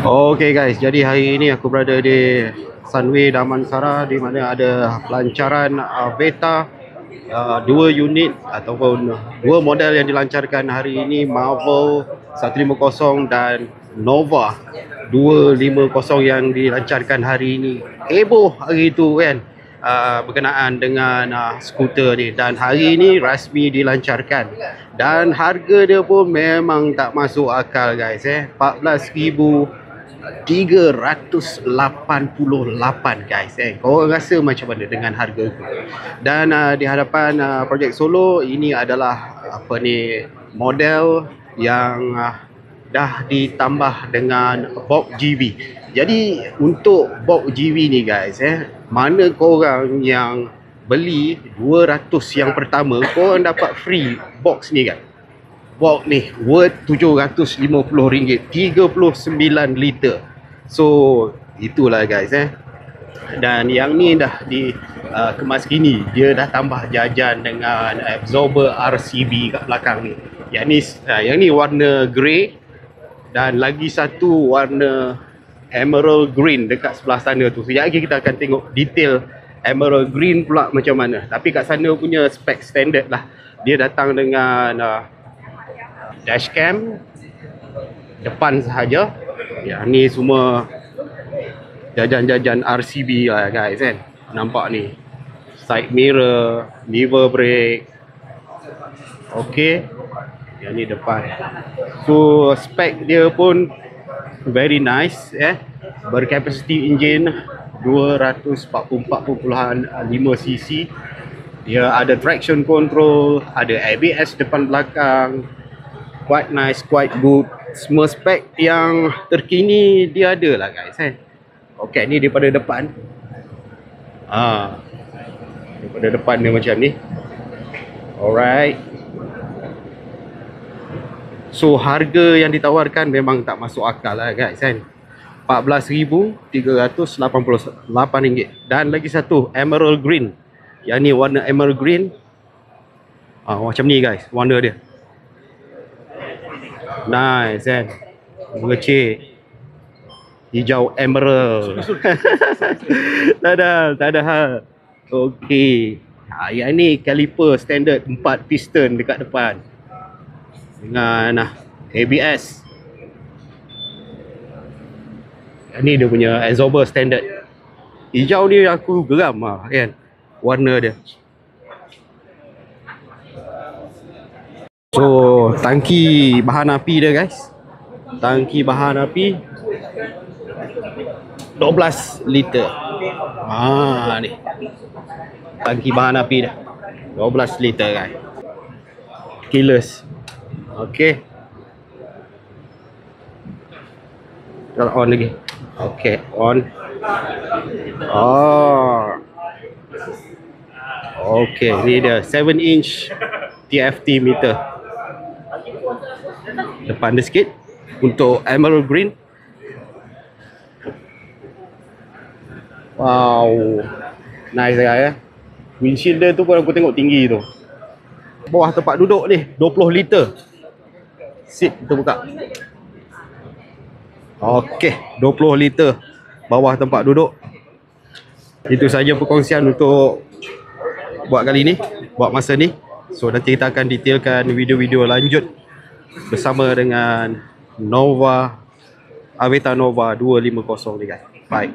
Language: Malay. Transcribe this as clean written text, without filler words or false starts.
Okay guys, jadi hari ini aku berada di Sunway Damansara, di mana ada pelancaran Veta, dua unit ataupun dua model yang dilancarkan hari ini, Marvel 150 dan Nova 250 yang dilancarkan hari ini. Heboh hari itu kan, berkenaan dengan skuter ni, dan hari ini rasmi dilancarkan dan harga dia pun memang tak masuk akal guys. 14,388 guys. Korang rasa macam mana dengan harga itu? Dan di hadapan Project Solo, ini adalah model yang dah ditambah dengan box GV. Jadi untuk box GV ni guys, mana korang yang beli 200 yang pertama, korang dapat free box ni kan. Box ni worth RM750, 39 liter. So itulah guys. Dan yang ni dah dikemas gini, dia dah tambah jajan dengan absorber RCB kat belakang ni. Yang ni warna grey, dan lagi satu warna emerald green dekat sebelah sana tu. Sekejap lagi kita akan tengok detail emerald green pula macam mana. Tapi kat sana punya spek standard lah. Dia datang dengan dashcam depan sahaja. Ya, ni semua jajan-jajan RCB lah guys kan. Nampak ni, side mirror, lever brake. Okey, yang ni depan. So spek dia pun very nice. Berkapasiti enjin 244.5 cc. Dia ada traction control, ada ABS depan belakang. Quite nice, quite good. Semua spek yang terkini dia ada lah guys. Okay, ni daripada depan. Daripada depan dia macam ni. Alright. So harga yang ditawarkan memang tak masuk akal lah guys kan. RM14,388. Dan lagi satu emerald green. Yang ni warna emerald green. Macam ni guys warna dia. Nice kan. Mengecik. Hijau emerald. Tak ada hal. Okey. Yang ni caliper standard 4 piston dekat depan. Dengan ABS. Yang ni dia punya absorber standard. Hijau ni aku geram kan, warna dia. So tangki bahan api dia guys. Tangki bahan api 12 liter. Ni tangki bahan api dah 12 liter guys. Keyless. Okey. Kita on lagi. Okey, on. Okey, ni dia 7 inch TFT meter. Depan dia sikit untuk emerald green. Wow, nice guys. Windshield dia tu pun aku tengok tinggi tu. Bawah tempat duduk ni 20 liter. Seat kita buka. Okey, 20 liter bawah tempat duduk. Itu saja perkongsian untuk buat kali ni, buat masa ni. So nanti kita akan detailkan video-video lanjut bersama dengan Nova, Veta Nova 250 ni guys. Bye.